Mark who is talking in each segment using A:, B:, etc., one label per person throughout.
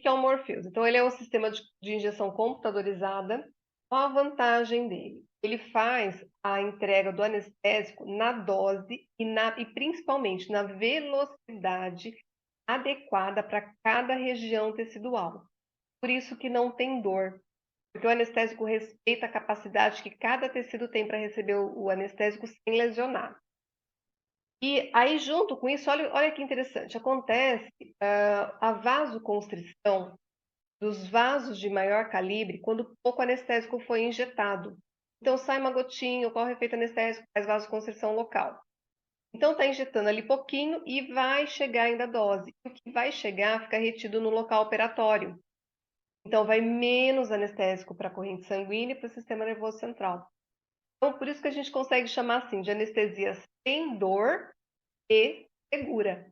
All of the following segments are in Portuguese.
A: que é o Morpheus? Então, ele é um sistema de injeção computadorizada. Qual a vantagem dele? Ele faz a entrega do anestésico na dose e principalmente na velocidade adequada para cada região tecidual. Por isso que não tem dor, porque o anestésico respeita a capacidade que cada tecido tem para receber o anestésico sem lesionar. E aí, junto com isso, olha que interessante, acontece a vasoconstrição dos vasos de maior calibre quando pouco anestésico foi injetado. Então, sai uma gotinha, ocorre efeito anestésico, faz vasoconstrição local. Então, está injetando ali pouquinho e vai chegar ainda a dose. O que vai chegar fica retido no local operatório. Então, vai menos anestésico para a corrente sanguínea e para o sistema nervoso central. Então, por isso que a gente consegue chamar assim de anestesia sem dor e segura.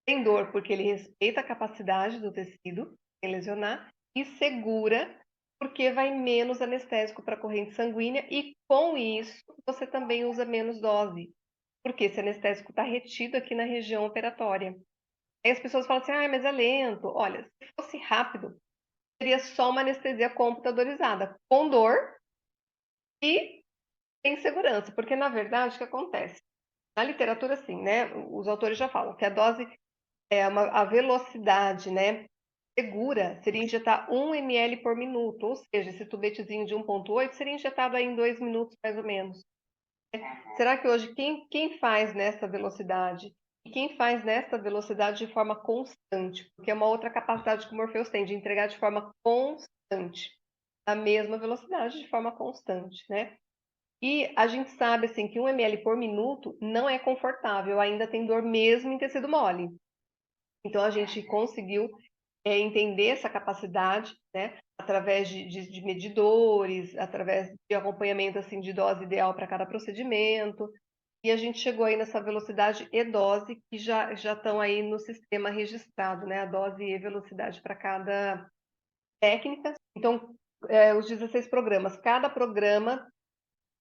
A: Sem dor, porque ele respeita a capacidade do tecido sem lesionar, e segura, porque vai menos anestésico para a corrente sanguínea, e com isso você também usa menos dose, porque esse anestésico está retido aqui na região operatória. Aí as pessoas falam assim, ah, mas é lento. Olha, se fosse rápido, seria só uma anestesia computadorizada, com dor e sem segurança, porque na verdade o que acontece? Na literatura, sim, né? Os autores já falam que a dose a velocidade, né, segura seria injetar 1 ml por minuto, ou seja, esse tubetezinho de 1,8 seria injetado aí em 2 minutos, mais ou menos. Será que hoje quem faz nessa velocidade? E quem faz nessa velocidade de forma constante? Porque é uma outra capacidade que o Morpheus tem, de entregar de forma constante, a mesma velocidade de forma constante, né? E a gente sabe, assim, que 1 ml por minuto não é confortável, ainda tem dor mesmo em tecido mole. Então, a gente conseguiu entender essa capacidade, né, através de medidores, através de acompanhamento assim, de dose ideal para cada procedimento, e a gente chegou aí nessa velocidade e dose que já estão aí no sistema registrado, né, a dose e velocidade para cada técnica. Então, os 16 programas, cada programa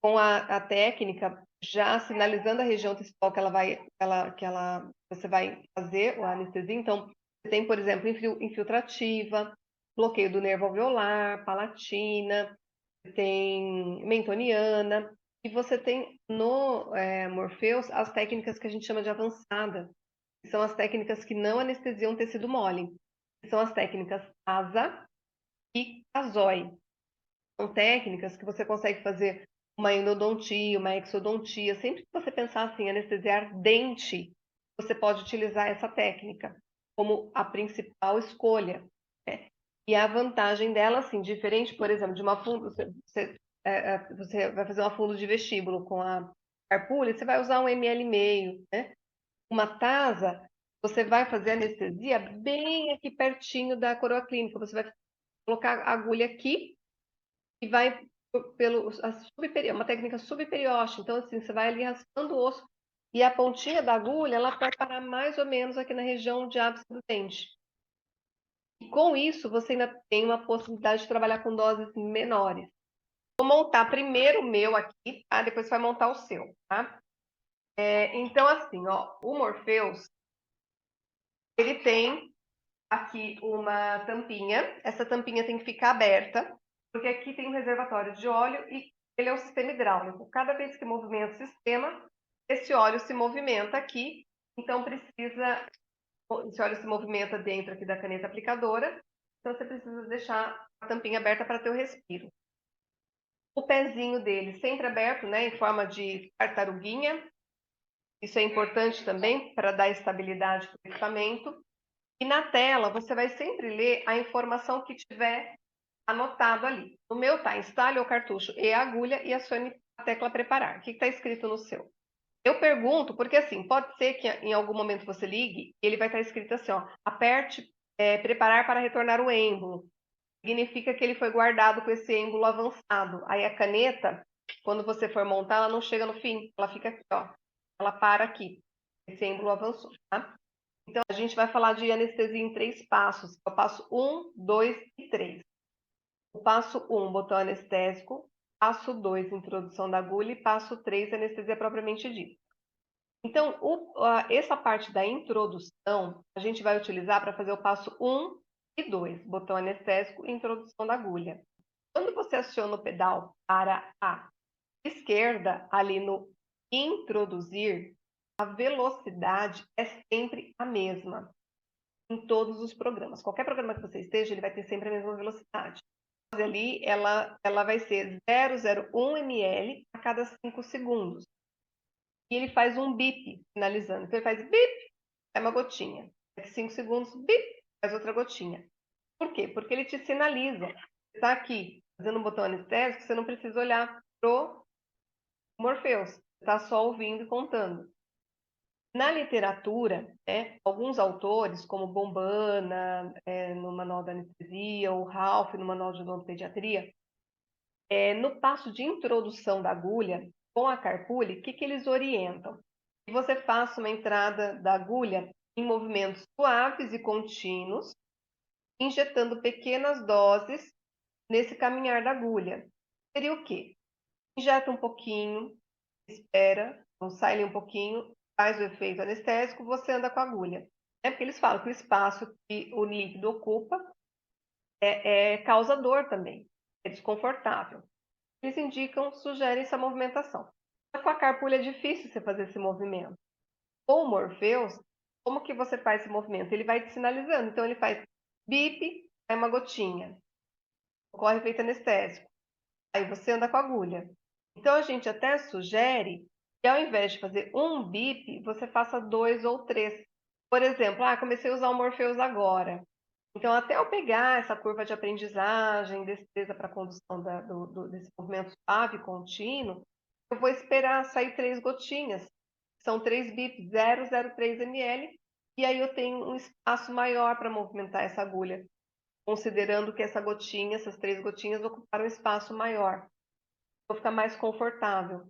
A: com a técnica já sinalizando a região tecidual você vai fazer a anestesia. Então, você tem, por exemplo, infiltrativa, bloqueio do nervo alveolar, palatina, tem mentoniana, e você tem no Morpheus as técnicas que a gente chama de avançada, que são as técnicas que não anestesiam tecido mole, que são as técnicas ASA e CASOI. São técnicas que você consegue fazer uma endodontia, uma exodontia. Sempre que você pensar assim, em anestesiar dente, você pode utilizar essa técnica como a principal escolha, né? E a vantagem dela, assim, diferente, por exemplo, de uma fundo, você vai fazer uma fundo de vestíbulo com a carpulha, você vai usar 1,5 ml, né? Uma tasa, você vai fazer anestesia bem aqui pertinho da coroa clínica. Você vai colocar a agulha aqui e vai pelo uma técnica subperiósteo. Então, assim, você vai ali raspando o osso e a pontinha da agulha, ela vai parar mais ou menos aqui na região de ápice do dente. E com isso, você ainda tem uma possibilidade de trabalhar com doses menores. Vou montar primeiro o meu aqui, tá? Depois você vai montar o seu, tá? Então, assim, ó, o Morpheus, ele tem aqui uma tampinha. Essa tampinha tem que ficar aberta, porque aqui tem um reservatório de óleo e ele é um sistema hidráulico. Cada vez que movimenta o sistema, esse óleo se movimenta aqui, então esse óleo se movimenta dentro aqui da caneta aplicadora, então você precisa deixar a tampinha aberta para ter o respiro. O pezinho dele sempre aberto, né, em forma de tartaruguinha. Isso é importante também para dar estabilidade para o equipamento. E na tela, você vai sempre ler a informação que tiver anotado ali. No meu tá, instale o cartucho e a agulha e acione a tecla preparar. O que está escrito no seu? Eu pergunto, porque assim, pode ser que em algum momento você ligue e ele vai estar escrito assim, ó, aperte preparar para retornar o êmbolo. Significa que ele foi guardado com esse êmbolo avançado. Aí a caneta, quando você for montar, ela não chega no fim, ela fica aqui, ó. Ela para aqui. Esse êmbolo avançou, tá? Então, a gente vai falar de anestesia em 3 passos. É o passo 1, 2 e 3. O passo 1, botão anestésico. Passo 2, introdução da agulha. E passo 3, anestesia propriamente dita. Então, essa parte da introdução, a gente vai utilizar para fazer o passo 1, E 2, botão anestésico e introdução da agulha. Quando você aciona o pedal para a esquerda, ali no introduzir, a velocidade é sempre a mesma em todos os programas. Qualquer programa que você esteja, ele vai ter sempre a mesma velocidade. Ali, ela vai ser 0,01 ml a cada 5 segundos. E ele faz um bip, finalizando. Então, ele faz bip, é uma gotinha. Daqui 5 segundos, bip, faz outra gotinha. Por quê? Porque ele te sinaliza. Você está aqui fazendo um botão anestésico, você não precisa olhar pro Morpheus. Você está só ouvindo e contando. Na literatura, alguns autores, como Bombana, no Manual da Anestesia, ou Ralph, no Manual de Odontopediatria, no passo de introdução da agulha, com a carpule, o que eles orientam? Que você faça uma entrada da agulha em movimentos suaves e contínuos, injetando pequenas doses nesse caminhar da agulha. Seria o quê? Injeta um pouquinho, espera, então sai ali um pouquinho, faz o efeito anestésico, você anda com a agulha. Porque eles falam que o espaço que o líquido ocupa causa dor também, é desconfortável. Eles indicam, sugerem essa movimentação. Mas com a carpulha é difícil você fazer esse movimento. Com o Morpheus, como que você faz esse movimento? Ele vai te sinalizando. Então, ele faz bip, sai uma gotinha. Ocorre efeito anestésico. Aí você anda com a agulha. Então, a gente até sugere que ao invés de fazer um bip, você faça 2 ou 3. Por exemplo, comecei a usar o Morpheus agora. Então, até eu pegar essa curva de aprendizagem, destreza para a condução desse movimento suave, contínuo, eu vou esperar sair 3 gotinhas. São 3 bips, 0,03 ml, e aí eu tenho um espaço maior para movimentar essa agulha, considerando que essa gotinha, essas 3 gotinhas, ocuparam um espaço maior. Vou ficar mais confortável.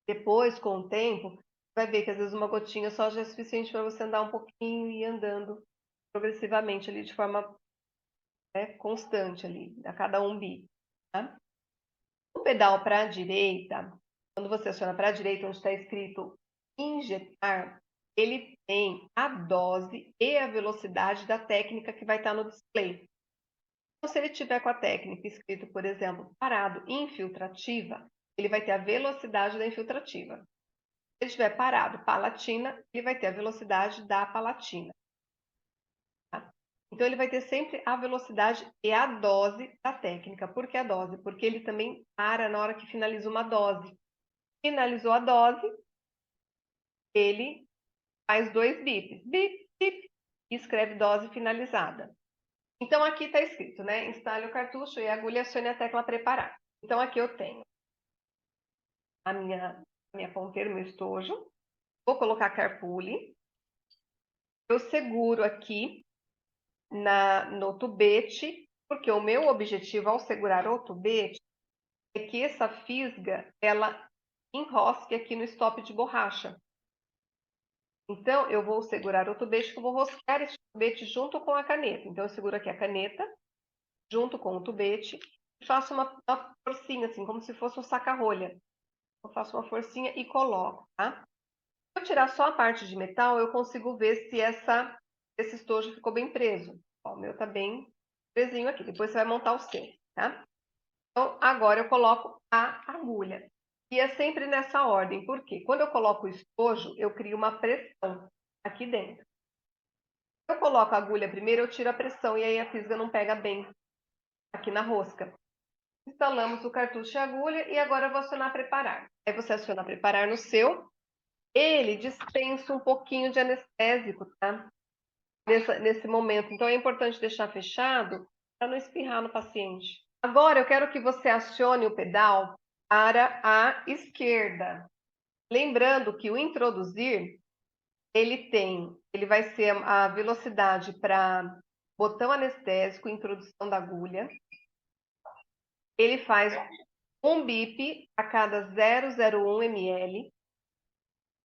A: Depois, com o tempo, vai ver que às vezes uma gotinha só já é suficiente para você andar um pouquinho e ir andando progressivamente ali de forma constante ali, a cada um bip. Tá? O pedal para a direita, quando você aciona para a direita, onde está escrito injetar, ele tem a dose e a velocidade da técnica que vai estar no display. Então, se ele tiver com a técnica escrito, por exemplo, parado infiltrativa, ele vai ter a velocidade da infiltrativa. Se ele estiver parado palatina, ele vai ter a velocidade da palatina. Tá? Então, ele vai ter sempre a velocidade e a dose da técnica. Por que a dose? Porque ele também para na hora que finaliza uma dose. Finalizou a dose, ele faz 2 bips. Bip, bip, e escreve dose finalizada. Então, aqui está escrito, né? Instale o cartucho e a agulha, acione a tecla preparar. Então, aqui eu tenho a minha ponteira, meu estojo. Vou colocar a carpule. Eu seguro aqui no tubete, porque o meu objetivo ao segurar o tubete é que essa fisga, ela enrosque aqui no stop de borracha. Então, eu vou segurar o tubete, que eu vou rosquear esse tubete junto com a caneta. Então, eu seguro aqui a caneta, junto com o tubete, e faço uma forcinha, assim, como se fosse um saca-rolha. Eu faço uma forcinha e coloco, tá? Se eu tirar só a parte de metal, eu consigo ver se esse estojo ficou bem preso. Ó, o meu tá bem presinho aqui. Depois você vai montar o seu, tá? Então, agora eu coloco a agulha. E é sempre nessa ordem, porque quando eu coloco o estojo, eu crio uma pressão aqui dentro. Se eu coloco a agulha primeiro, eu tiro a pressão e aí a fisga não pega bem aqui na rosca. Instalamos o cartucho e a agulha e agora eu vou acionar preparar. Aí você aciona preparar no seu. Ele dispensa um pouquinho de anestésico, tá? Nesse momento. Então é importante deixar fechado para não espirrar no paciente. Agora eu quero que você acione o pedal para a esquerda. Lembrando que o introduzir, ele vai ser a velocidade para botão anestésico, introdução da agulha. Ele faz um bip a cada 0,01 ml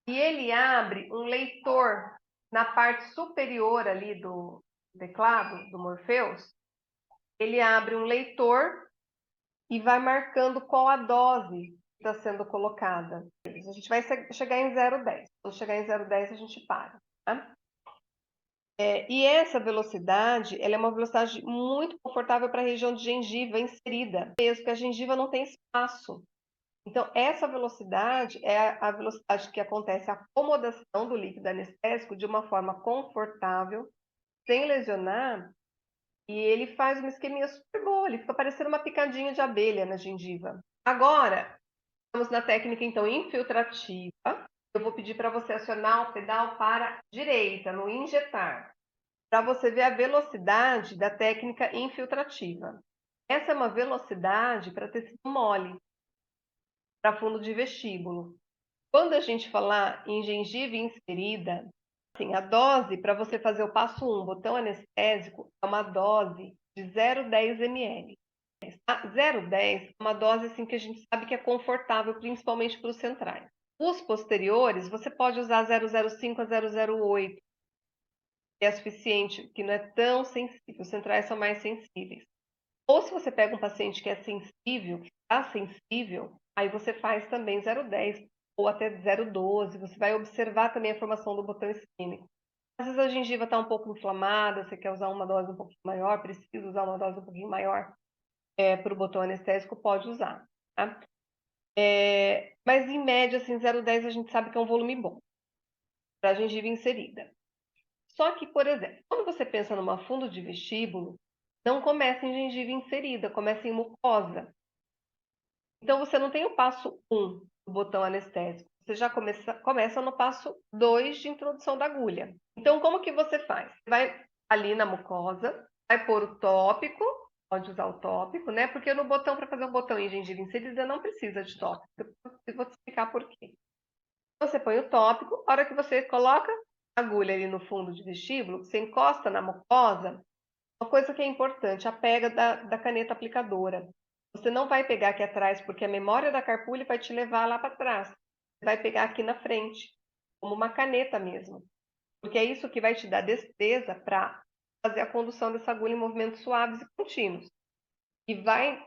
A: e ele abre um leitor na parte superior ali do teclado, do Morpheus. Ele abre um leitor e vai marcando qual a dose que está sendo colocada. A gente vai chegar em 0,10. Quando chegar em 0,10, a gente para. Tá? E essa velocidade, ela é uma velocidade muito confortável para a região de gengiva inserida, mesmo que a gengiva não tem espaço. Então, essa velocidade é a velocidade que acontece a acomodação do líquido anestésico de uma forma confortável, sem lesionar, e ele faz uma isquemia super boa, ele fica parecendo uma picadinha de abelha na gengiva. Agora, vamos na técnica, então, infiltrativa. Eu vou pedir para você acionar o pedal para a direita, no injetar, para você ver a velocidade da técnica infiltrativa. Essa é uma velocidade para tecido mole, para fundo de vestíbulo. Quando a gente falar em gengiva inserida, assim, a dose para você fazer o passo 1, botão anestésico, é uma dose de 0,10 ml. A 0,10 é uma dose assim, que a gente sabe que é confortável, principalmente para os centrais. Os posteriores, você pode usar 0,05 a 0,08, que é suficiente, que não é tão sensível. Os centrais são mais sensíveis. Ou se você pega um paciente que é sensível, que está sensível, aí você faz também 0,10 ou até 0,12. Você vai observar também a formação do botão isquêmico. Às vezes a gengiva está um pouco inflamada, você quer usar uma dose um pouquinho maior, precisa usar uma dose um pouquinho maior para o botão anestésico, pode usar. Tá? Mas em média, assim, 0,10 a gente sabe que é um volume bom para a gengiva inserida. Só que, por exemplo, quando você pensa numa fundo de vestíbulo, não começa em gengiva inserida, começa em mucosa. Então, você não tem o passo 1 do botão anestésico. Você já começa no passo 2 de introdução da agulha. Então, como que você faz? Você vai ali na mucosa, vai pôr o tópico, pode usar o tópico, né? Porque no botão, para fazer um botão em gengiva inserida, não precisa de tópico. Eu vou te explicar por quê. Você põe o tópico, a hora que você coloca a agulha ali no fundo de vestíbulo, você encosta na mucosa, uma coisa que é importante, a pega da caneta aplicadora. Você não vai pegar aqui atrás, porque a memória da carpule vai te levar lá para trás. Você vai pegar aqui na frente, como uma caneta mesmo. Porque é isso que vai te dar destreza para fazer a condução dessa agulha em movimentos suaves e contínuos. E vai,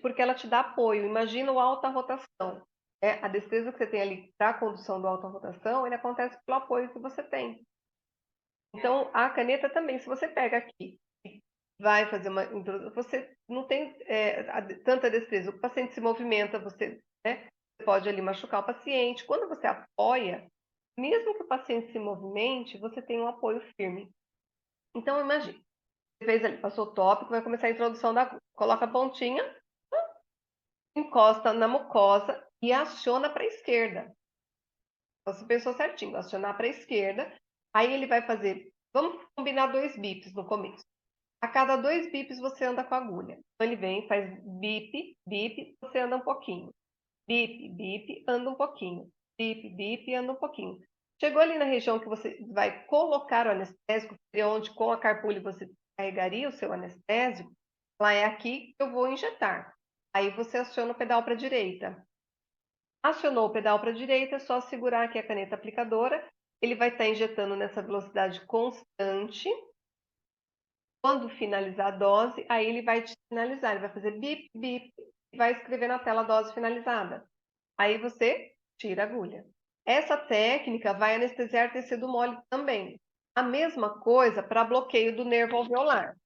A: porque ela te dá apoio. Imagina o alta rotação. A destreza que você tem ali para a condução do alta rotação, ele acontece pelo apoio que você tem. Então, a caneta também, se você pega aqui vai fazer uma introdução, você não tem tanta destreza. O paciente se movimenta, você pode ali machucar o paciente. Quando você apoia, mesmo que o paciente se movimente, você tem um apoio firme. Então, imagine, você fez ali, passou o tópico, vai começar a introdução da agulha. Coloca a pontinha, encosta na mucosa e aciona para a esquerda. Você pensou certinho, acionar para a esquerda. Aí ele vai fazer, vamos combinar 2 bips no começo. A cada 2 bips você anda com a agulha. Então ele vem, faz bip, bip, você anda um pouquinho. Bip, bip, anda um pouquinho. Bip, bip, anda um pouquinho. Chegou ali na região que você vai colocar o anestésico, onde com a carpule você carregaria o seu anestésico, lá é aqui que eu vou injetar. Aí você aciona o pedal para a direita. Acionou o pedal para a direita, é só segurar aqui a caneta aplicadora. Ele vai estar injetando nessa velocidade constante. Quando finalizar a dose, aí ele vai te finalizar, ele vai fazer bip, bip, e vai escrever na tela a dose finalizada. Aí você tira a agulha. Essa técnica vai anestesiar tecido mole também. A mesma coisa para bloqueio do nervo alveolar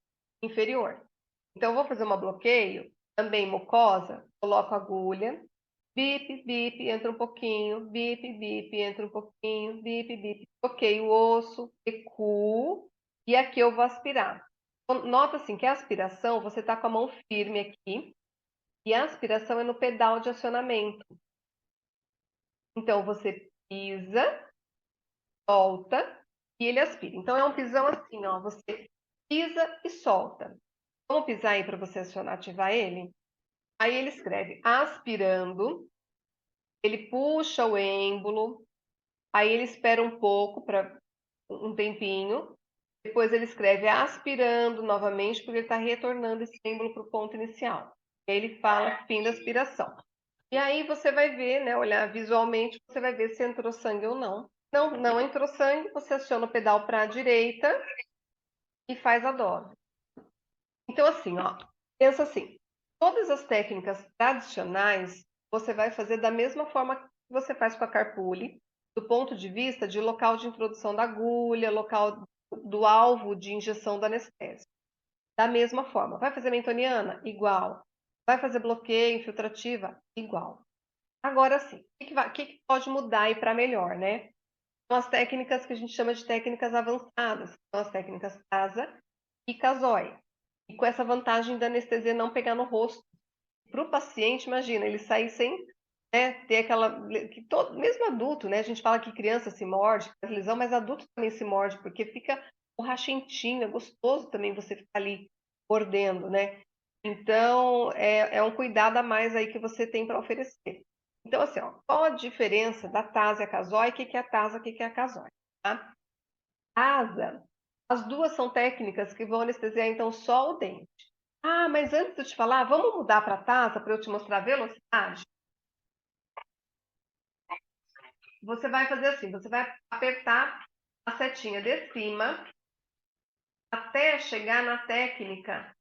A: inferior. Então, eu vou fazer um bloqueio, também mucosa, coloco a agulha, bip, bip, entra um pouquinho, bip, bip, entra um pouquinho, bip, bip, bloqueio o osso, recuo, e aqui eu vou aspirar. Nota assim que a aspiração, você está com a mão firme aqui, e a aspiração é no pedal de acionamento. Então, você pisa, solta, e ele aspira. Então, é um pisão assim, ó, você pisa e solta. Vamos pisar aí para você acionar, ativar ele? Aí ele escreve aspirando, ele puxa o êmbolo, aí ele espera um pouco, para um tempinho, depois ele escreve aspirando novamente, porque ele está retornando esse êmbolo para o ponto inicial. E aí ele fala fim da aspiração. E aí você vai ver, né, olhar visualmente, você vai ver se entrou sangue ou não. Não entrou sangue, você aciona o pedal para a direita e faz a dose. Então, assim, ó, pensa assim, todas as técnicas tradicionais, você vai fazer da mesma forma que você faz com a carpule, do ponto de vista de local de introdução da agulha, local do alvo de injeção do anestésico. Da mesma forma, vai fazer mentoniana? Igual. Vai fazer bloqueio, infiltrativa? Igual. Agora sim, o que pode mudar aí para melhor, né? São as técnicas que a gente chama de técnicas avançadas, são as técnicas CASA e CASOI. E com essa vantagem da anestesia não pegar no rosto. Para o paciente, imagina, ele sair sem, né, ter aquela... Que todo, mesmo adulto, né? A gente fala que criança se morde, faz lesão, mas adulto também se morde, porque fica borrachentinho, é gostoso também você ficar ali mordendo, né? Então, é um cuidado a mais aí que você tem para oferecer. Então, assim, ó, qual a diferença da TASA e a CASOI? O que é a TASA, o que é a CASOI? Tá? TASA, as duas são técnicas que vão anestesiar, então, só o dente. Ah, mas antes de eu te falar, vamos mudar para a TASA para eu te mostrar a velocidade? Você vai fazer assim, você vai apertar a setinha de cima até chegar na técnica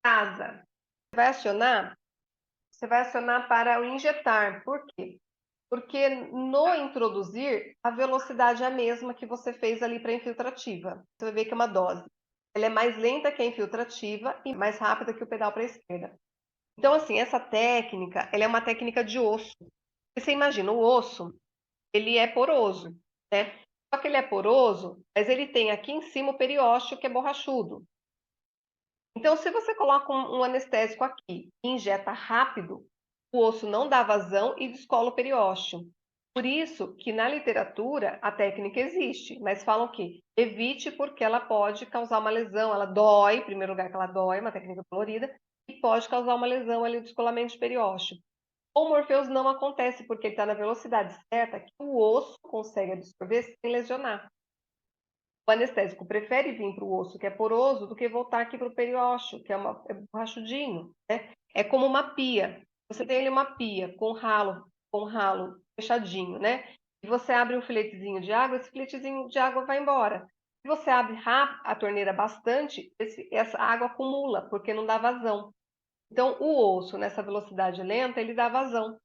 A: TASA. Você vai acionar para o injetar. Por quê? Porque no introduzir, a velocidade é a mesma que você fez ali para a infiltrativa. Você vai ver que é uma dose. Ela é mais lenta que a infiltrativa e mais rápida que o pedal para a esquerda. Então, assim, essa técnica, ela é uma técnica de osso. Você imagina, o osso, ele é poroso, né? Só que ele é poroso, mas ele tem aqui em cima o periósteo, que é borrachudo. Então, se você coloca um anestésico aqui e injeta rápido, o osso não dá vazão e descola o periósteo. Por isso que na literatura a técnica existe, mas falam que evite porque ela pode causar uma lesão, ela dói, em primeiro lugar que ela dói, uma técnica dolorida, e pode causar uma lesão ali, descolamento de periósteo. O Morpheus não acontece porque ele está na velocidade certa que o osso consegue absorver sem lesionar. O anestésico prefere vir para o osso, que é poroso, do que voltar aqui para o periósteo, que é borrachudinho, né? É como uma pia. Você tem ali uma pia com ralo fechadinho, né? E você abre um filetezinho de água, esse filetezinho de água vai embora. Se você abre a torneira bastante, essa água acumula, porque não dá vazão. Então, o osso, nessa velocidade lenta, ele dá vazão.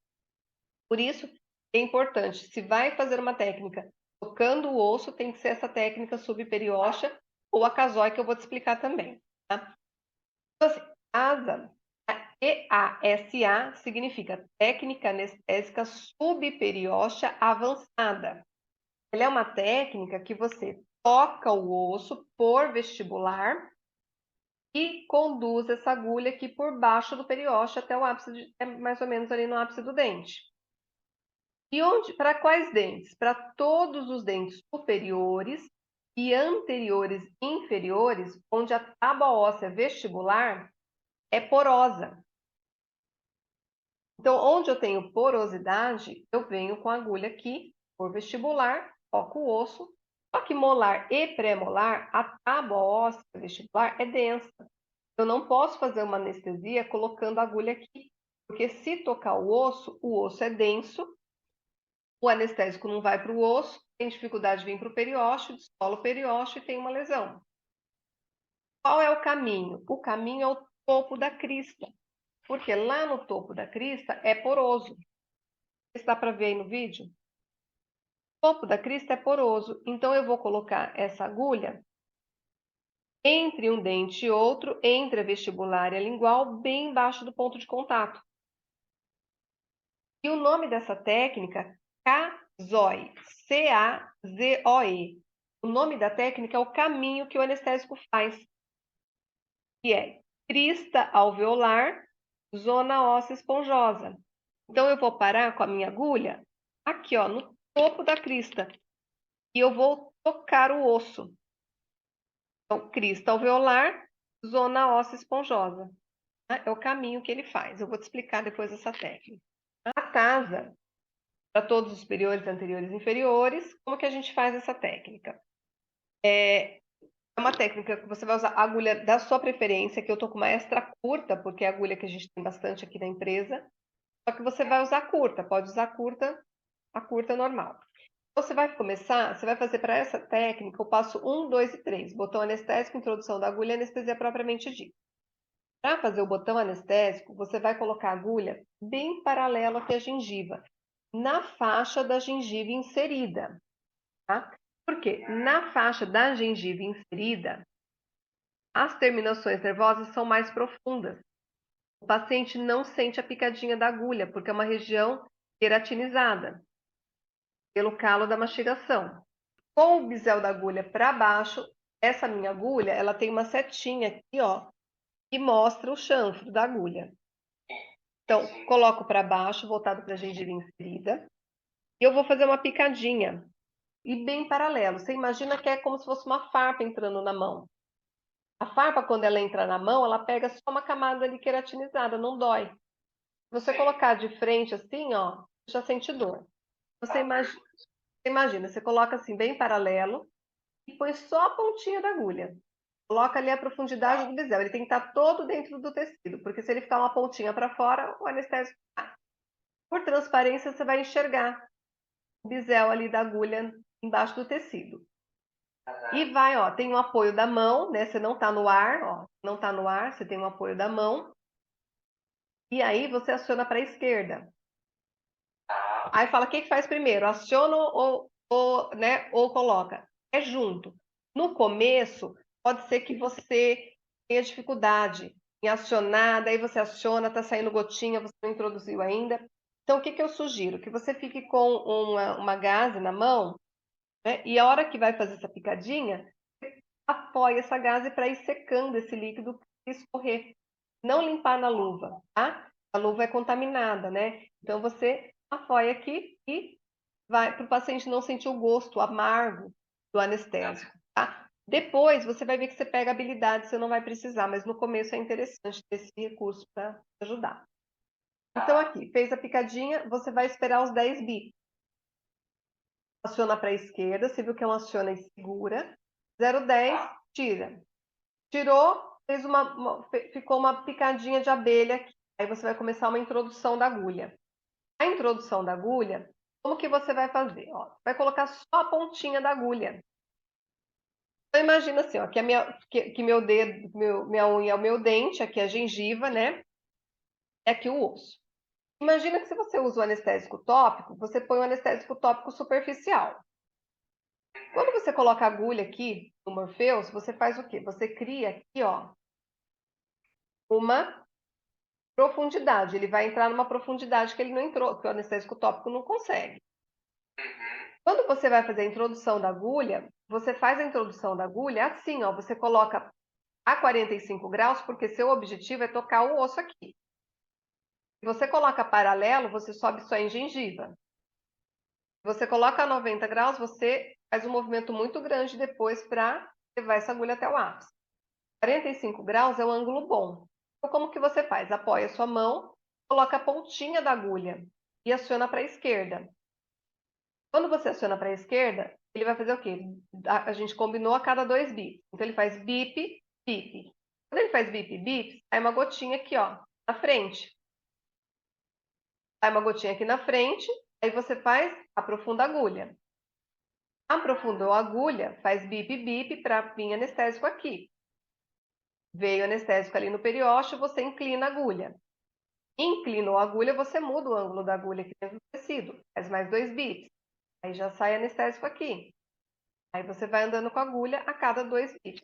A: Por isso, é importante, se vai fazer uma técnica tocando o osso, tem que ser essa técnica subperióstea ou a casói, que eu vou te explicar também. Tá? Então, assim, ASA, EASA, significa técnica anestésica subperióstea avançada. Ela é uma técnica que você toca o osso por vestibular e conduz essa agulha aqui por baixo do periósteo até o ápice, mais ou menos ali no ápice do dente. E para quais dentes? Para todos os dentes superiores e anteriores e inferiores, onde a tábua óssea vestibular é porosa. Então, onde eu tenho porosidade, eu venho com a agulha aqui, por vestibular, toco o osso. Só que molar e pré-molar, a tábua óssea vestibular é densa. Eu não posso fazer uma anestesia colocando a agulha aqui, porque se tocar o osso é denso, o anestésico não vai para o osso, tem dificuldade de vir para o periósteo, descola o periósteo e tem uma lesão. Qual é o caminho? O caminho é o topo da crista, porque lá no topo da crista é poroso. Está para ver aí no vídeo? O topo da crista é poroso, então eu vou colocar essa agulha entre um dente e outro, entre a vestibular e a lingual, bem embaixo do ponto de contato. E o nome dessa técnica, CAZOE, C-A-Z-O-E. O nome da técnica é o caminho que o anestésico faz, que é crista alveolar, zona óssea esponjosa. Então, eu vou parar com a minha agulha aqui, ó, no topo da crista, e eu vou tocar o osso. Então, crista alveolar, zona óssea esponjosa. Tá? É o caminho que ele faz. Eu vou te explicar depois essa técnica. A TASA, para todos os superiores, anteriores e inferiores, como que a gente faz essa técnica? É uma técnica que você vai usar a agulha da sua preferência, que eu tô com uma extra curta, porque é a agulha que a gente tem bastante aqui na empresa. Só que você vai usar curta, pode usar a curta normal. Você vai começar, você vai fazer para essa técnica o passo 1, 2 e 3. Botão anestésico, introdução da agulha, anestesia propriamente dita. Para fazer o botão anestésico, você vai colocar a agulha bem paralelo até a gengiva, na faixa da gengiva inserida, tá? Porque na faixa da gengiva inserida, as terminações nervosas são mais profundas. O paciente não sente a picadinha da agulha, porque é uma região queratinizada pelo calo da mastigação. Com o bisel da agulha para baixo, essa minha agulha, ela tem uma setinha aqui, ó, que mostra o chanfro da agulha. Então, coloco para baixo, voltado para a gengiva inserida, e eu vou fazer uma picadinha, e bem paralelo. Você imagina que é como se fosse uma farpa entrando na mão. A farpa, quando ela entra na mão, ela pega só uma camada de queratinizada, não dói. Se você colocar de frente assim, ó, já sente dor. Você imagina, você coloca assim bem paralelo e põe só a pontinha da agulha. Coloca ali a profundidade do bisel. Ele tem que estar todo dentro do tecido, porque se ele ficar uma pontinha para fora, o anestésico cai. Por transparência, você vai enxergar o bisel ali da agulha embaixo do tecido. E vai, ó, tem um apoio da mão, né? Você não tá no ar, ó, não tá no ar, você tem um apoio da mão. E aí você aciona para a esquerda. Aí fala, o que faz primeiro? Aciona ou coloca? É junto. No começo, pode ser que você tenha dificuldade em acionar, daí você aciona, tá saindo gotinha, você não introduziu ainda. Então, o que eu sugiro? Que você fique com uma gaze na mão, né? E a hora que vai fazer essa picadinha, apoia essa gaze para ir secando esse líquido e escorrer. Não limpar na luva, tá? A luva é contaminada, né? Então você apoia aqui e vai para o paciente não sentir o gosto amargo do anestésico, tá? Depois você vai ver que você pega habilidade, você não vai precisar, mas no começo é interessante ter esse recurso para ajudar. Então aqui, fez a picadinha, você vai esperar os 10 bips. Aciona para a esquerda, você viu que é um aciona e segura. 0,10, tira. Tirou, ficou uma picadinha de abelha aqui. Aí você vai começar uma introdução da agulha. A introdução da agulha, como que você vai fazer? Ó, vai colocar só a pontinha da agulha. Então imagina assim, ó, que meu dedo, minha unha é o meu dente, aqui é a gengiva, né? É aqui o osso. Imagina que se você usa o anestésico tópico, você põe o anestésico tópico superficial. Quando você coloca a agulha aqui no Morpheus, você faz o quê? Você cria aqui, ó, uma profundidade. Ele vai entrar numa profundidade que ele não entrou, que o anestésico tópico não consegue. Quando você vai fazer a introdução da agulha, você faz a introdução da agulha assim, ó, você coloca a 45 graus, porque seu objetivo é tocar o osso aqui. Se você coloca paralelo, você sobe só em gengiva. Se você coloca a 90 graus, você faz um movimento muito grande depois para levar essa agulha até o ápice. 45 graus é um ângulo bom. Então, como que você faz? Apoia a sua mão, coloca a pontinha da agulha e aciona para a esquerda. Quando você aciona para a esquerda, ele vai fazer o quê? A gente combinou a cada 2 bips. Então, ele faz bip, bip. Quando ele faz bip, bip, sai uma gotinha aqui, ó, na frente. Sai uma gotinha aqui na frente, aí você faz, aprofunda a agulha. Aprofundou a agulha, faz bip, bip para vir anestésico aqui. Veio anestésico ali no periósteo, você inclina a agulha. Inclinou a agulha, você muda o ângulo da agulha aqui dentro do tecido. Faz mais 2 bips. Aí já sai anestésico aqui. Aí você vai andando com a agulha a cada 2 bips.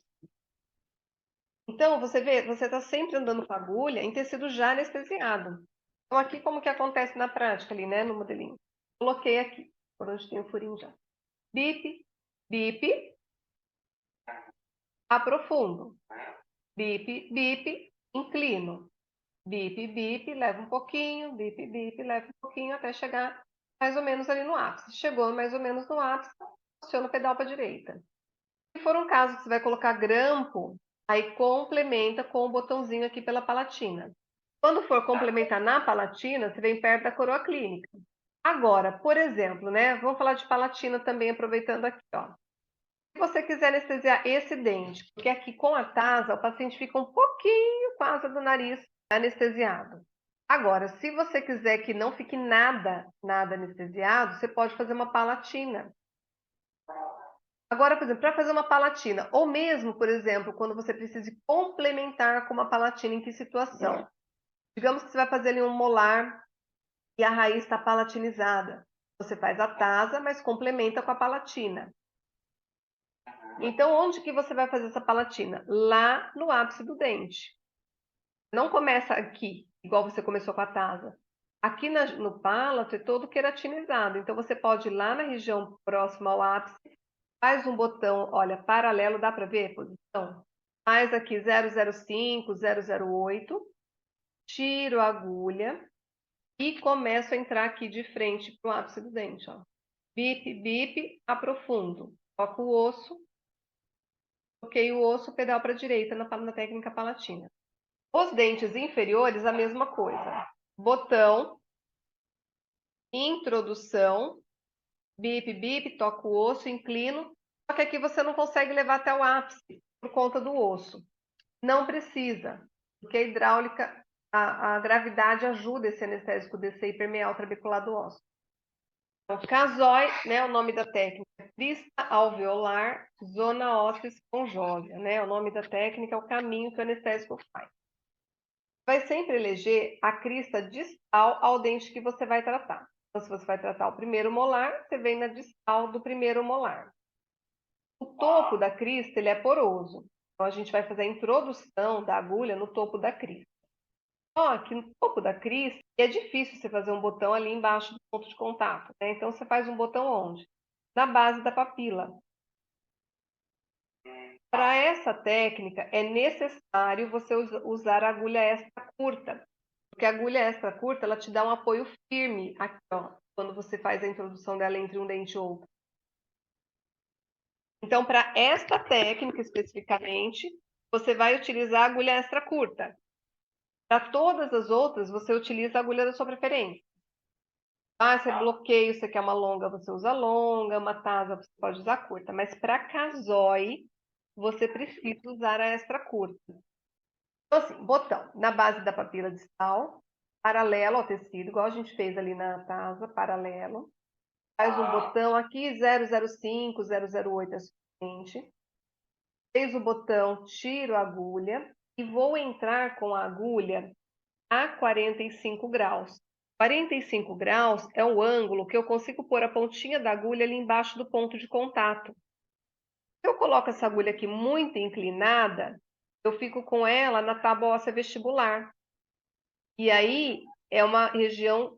A: Então, você vê, você está sempre andando com a agulha em tecido já anestesiado. Então, aqui como que acontece na prática ali, né, no modelinho? Coloquei aqui, por onde tem o furinho já. Bip, bip, aprofundo. Bip, bip, inclino. Bip, bip, leva um pouquinho, bip, bip, leva um pouquinho até chegar mais ou menos ali no ápice. Chegou mais ou menos no ápice, aciona o pedal para a direita. Se for um caso que você vai colocar grampo, aí complementa com o botãozinho aqui pela palatina. Quando for complementar na palatina, você vem perto da coroa clínica. Agora, por exemplo, né? Vamos falar de palatina também, aproveitando aqui, ó. Se você quiser anestesiar esse dente, porque aqui com a tasa o paciente fica um pouquinho com a asa do nariz anestesiado. Agora, se você quiser que não fique nada anestesiado, você pode fazer uma palatina. Agora, por exemplo, para fazer uma palatina, ou mesmo, por exemplo, quando você precisa complementar com uma palatina, em que situação? Digamos que você vai fazer ali um molar e a raiz está palatinizada. Você faz a tasa, mas complementa com a palatina. Então, onde que você vai fazer essa palatina? Lá no ápice do dente. Não começa aqui, igual você começou com a tasa. Aqui no palato é todo queratinizado, então você pode ir lá na região próxima ao ápice, faz um botão, olha, paralelo, dá para ver a posição? Faz aqui 005, 008, tiro a agulha e começo a entrar aqui de frente para o ápice do dente, ó. Bip, bip, aprofundo. Toco o osso, toquei o osso, pedal para a direita na técnica palatina. Os dentes inferiores, a mesma coisa. Botão, introdução, bip, bip, toco o osso, inclino. Só que aqui você não consegue levar até o ápice por conta do osso. Não precisa, porque a hidráulica, a gravidade ajuda esse anestésico descer e permear o trabeculado ósseo. Então, casói, né, o nome da técnica, crista alveolar, zona óssea esponjosa, né? O nome da técnica é o caminho que o anestésico faz. Vai sempre eleger a crista distal ao dente que você vai tratar. Então, se você vai tratar o primeiro molar, você vem na distal do primeiro molar. O topo da crista, ele é poroso. Então, a gente vai fazer a introdução da agulha no topo da crista. Só que no topo da crista, é difícil você fazer um botão ali embaixo do ponto de contato, né? Então, você faz um botão onde? Na base da papila. Para essa técnica, é necessário você usar a agulha extra curta, porque a agulha extra curta, ela te dá um apoio firme aqui, ó, quando você faz a introdução dela entre um dente e outro. Então, para esta técnica especificamente, você vai utilizar a agulha extra curta. Para todas as outras, você utiliza a agulha da sua preferência. Ah, você bloqueio, você quer uma longa, você usa longa, uma tasa, você pode usar curta. Mas para casói, você precisa usar a extra curta. Então, assim, botão na base da papila distal, paralelo ao tecido, igual a gente fez ali na tasa, paralelo. Faz um botão aqui, 005, 008 é suficiente. Fez o botão, tiro a agulha e vou entrar com a agulha a 45 graus. 45 graus é o ângulo que eu consigo pôr a pontinha da agulha ali embaixo do ponto de contato. Se eu coloco essa agulha aqui muito inclinada, eu fico com ela na tábua óssea vestibular. E aí é uma região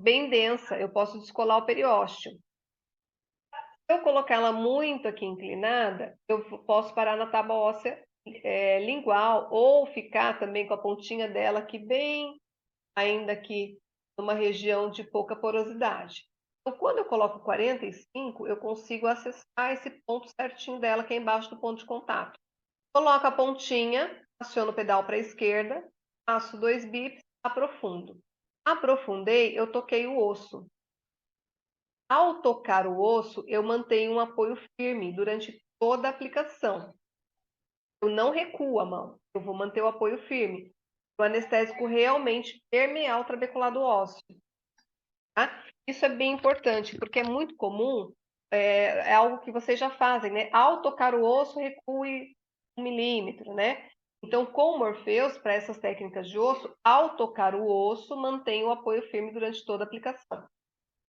A: bem densa, eu posso descolar o periósteo. Se eu colocar ela muito aqui inclinada, eu posso parar na tábua óssea lingual ou ficar também com a pontinha dela aqui bem, ainda aqui numa região de pouca porosidade. Então, quando eu coloco 45, eu consigo acessar esse ponto certinho dela, que é embaixo do ponto de contato. Coloco a pontinha, aciono o pedal para a esquerda, passo 2 bips, aprofundo. Aprofundei, eu toquei o osso. Ao tocar o osso, eu mantenho um apoio firme durante toda a aplicação. Eu não recuo a mão, eu vou manter o apoio firme. O anestésico realmente permear o trabeculado ósseo. Tá? Isso é bem importante, porque é muito comum, é algo que vocês já fazem, né? Ao tocar o osso, recue 1 milímetro, né? Então, com o Morpheus, para essas técnicas de osso, ao tocar o osso, mantém o apoio firme durante toda a aplicação.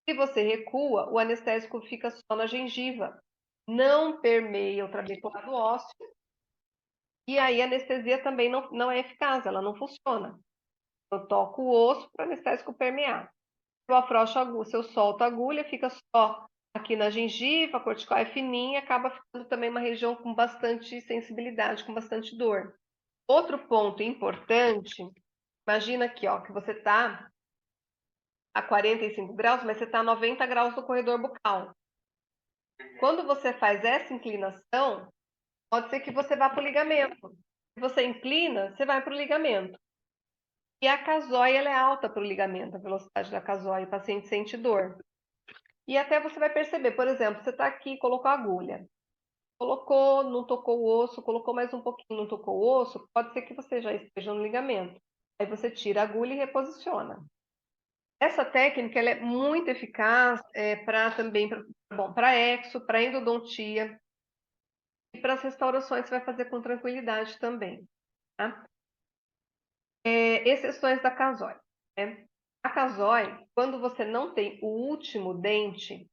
A: Se você recua, o anestésico fica só na gengiva, não permeia o trabeculado ósseo, e aí a anestesia também não é eficaz, ela não funciona. Eu toco o osso para o anestésico permear. Se eu afrouxo a agulha, se eu solto a agulha, fica só aqui na gengiva, a cortical é fininha, acaba ficando também uma região com bastante sensibilidade, com bastante dor. Outro ponto importante, imagina aqui, ó, que você está a 45 graus, mas você está a 90 graus no corredor bucal. Quando você faz essa inclinação, pode ser que você vá para o ligamento. Se você inclina, você vai para o ligamento. E a casóia, ela é alta para o ligamento, a velocidade da casóia, o paciente sente dor. E até você vai perceber, por exemplo, você está aqui, colocou a agulha. Colocou, não tocou o osso, colocou mais um pouquinho, não tocou o osso, pode ser que você já esteja no ligamento. Aí você tira a agulha e reposiciona. Essa técnica ela é muito eficaz para também para exo, para endodontia e para as restaurações você vai fazer com tranquilidade também. Tá? Exceções da casóide. Né? A casóide, quando você não tem o último dente,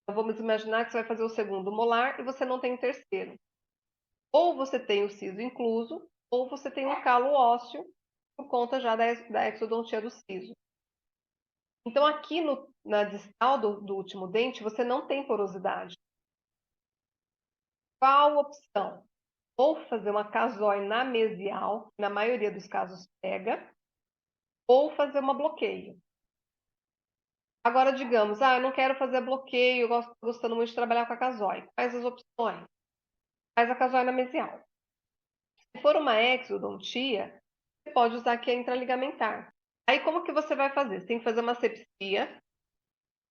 A: Então, vamos imaginar que você vai fazer o segundo molar e você não tem o terceiro. Ou você tem o siso incluso, ou você tem um calo ósseo, por conta já da exodontia do siso. Então, aqui na distal do último dente, você não tem porosidade. Qual opção? Ou fazer uma casóide na mesial, na maioria dos casos pega, ou fazer uma bloqueio. Agora, digamos, eu não quero fazer bloqueio, eu gosto gostando muito de trabalhar com a casóide. Quais as opções? Faz a casóide na mesial. Se for uma exodontia, você pode usar aqui a intraligamentar. Aí, como que você vai fazer? Você tem que fazer uma asepsia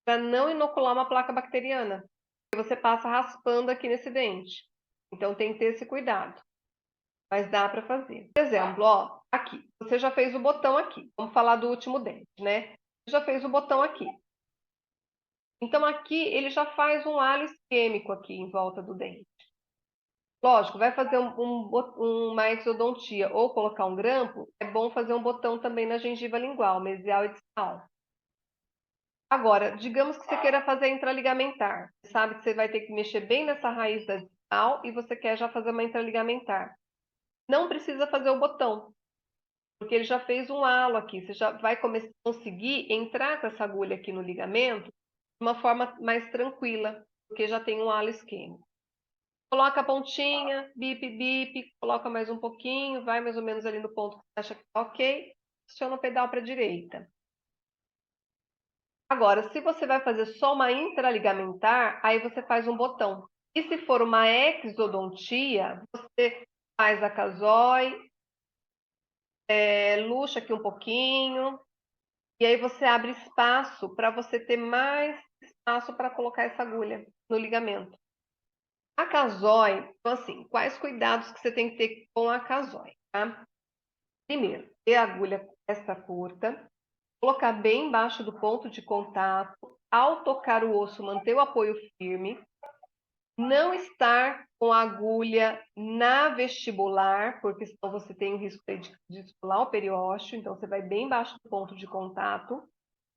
A: para não inocular uma placa bacteriana. Que você passa raspando aqui nesse dente. Então, tem que ter esse cuidado. Mas dá para fazer. Por exemplo, ó, aqui. Você já fez o botão aqui. Vamos falar do último dente, né? Você já fez o botão aqui. Então, aqui ele já faz um halo isquêmico aqui em volta do dente. Lógico, vai fazer uma exodontia ou colocar um grampo, é bom fazer um botão também na gengiva lingual, mesial e distal. Agora, digamos que você queira fazer intraligamentar. Você sabe que você vai ter que mexer bem nessa raiz da distal e você quer já fazer uma intraligamentar. Não precisa fazer o botão, porque ele já fez um halo aqui. Você já vai conseguir entrar com essa agulha aqui no ligamento de uma forma mais tranquila, porque já tem um halo isquêmico. Coloca a pontinha, bip, bip, coloca mais um pouquinho, vai mais ou menos ali no ponto que você acha que tá ok, aciona o pedal para a direita. Agora, se você vai fazer só uma intraligamentar, aí você faz um botão. E se for uma exodontia, você faz a casóide, luxa aqui um pouquinho, e aí você abre espaço para você ter mais espaço para colocar essa agulha no ligamento. A casóide, então assim, quais cuidados que você tem que ter com a casóide, tá? Primeiro, ter a agulha esta curta, colocar bem embaixo do ponto de contato, ao tocar o osso, manter o apoio firme, não estar com a agulha na vestibular, porque senão você tem o risco de descolar o periósteo, então você vai bem embaixo do ponto de contato,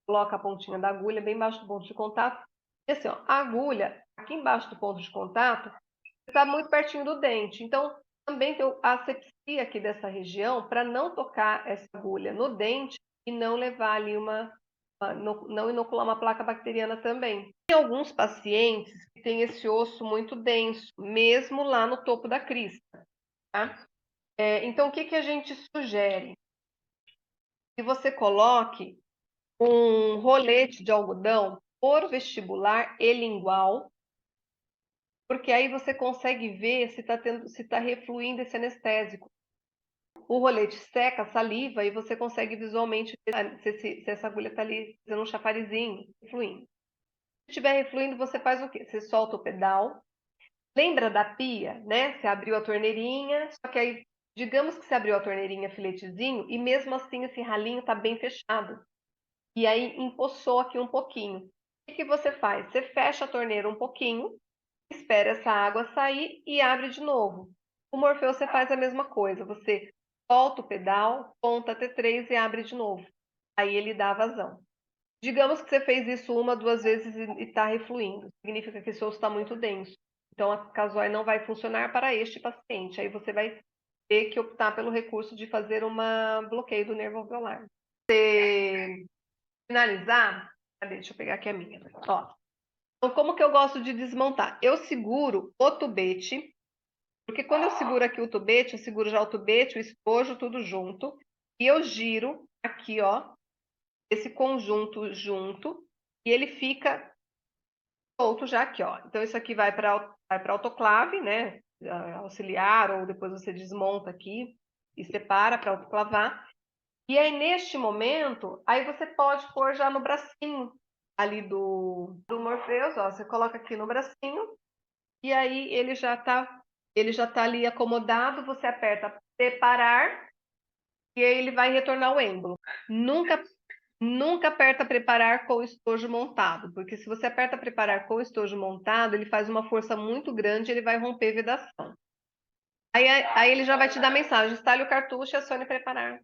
A: coloca a pontinha da agulha bem embaixo do ponto de contato, e assim, ó, a agulha aqui embaixo do ponto de contato está muito pertinho do dente, então também tem a asepsia aqui dessa região para não tocar essa agulha no dente e não levar ali não inocular uma placa bacteriana também. Tem alguns pacientes que têm esse osso muito denso, mesmo lá no topo da crista, tá? Então, o que a gente sugere? Que você coloque um rolete de algodão por vestibular e lingual, porque aí você consegue ver se tá refluindo esse anestésico. O rolete seca a saliva e você consegue visualmente ver se essa agulha está ali fazendo um chafarizinho, fluindo. Se estiver refluindo, você faz o quê? Você solta o pedal. Lembra da pia, né? Você abriu a torneirinha, só que aí, digamos que você abriu a torneirinha filetezinho e mesmo assim esse ralinho está bem fechado. E aí empoçou aqui um pouquinho. O que você faz? Você fecha a torneira um pouquinho, espera essa água sair e abre de novo. O Morfeu você faz a mesma coisa. Você solta o pedal, ponta T3 e abre de novo. Aí ele dá vazão. Digamos que você fez isso uma, duas vezes e está refluindo. Significa que esse osso está muito denso. Então, a casóide não vai funcionar para este paciente. Aí você vai ter que optar pelo recurso de fazer uma bloqueio do nervo alveolar. Você finalizar, deixa eu pegar aqui a minha. Ó, então, como que eu gosto de desmontar? Eu seguro o tubete, porque quando eu seguro aqui o tubete, eu seguro já o tubete, o estojo, tudo junto. E eu giro aqui, ó, esse conjunto junto, e ele fica solto já aqui, ó. Então, isso aqui vai para autoclave, né? Auxiliar, ou depois você desmonta aqui e separa para autoclavar. E aí, neste momento, aí você pode pôr já no bracinho ali do Morpheus, ó. Você coloca aqui no bracinho, e aí ele já tá ali acomodado, você aperta preparar, e aí ele vai retornar o êmbolo. Nunca aperta preparar com o estojo montado, porque se você aperta preparar com o estojo montado, ele faz uma força muito grande e ele vai romper vedação. Aí ele já vai te dar mensagem, instale o cartucho e acione preparar.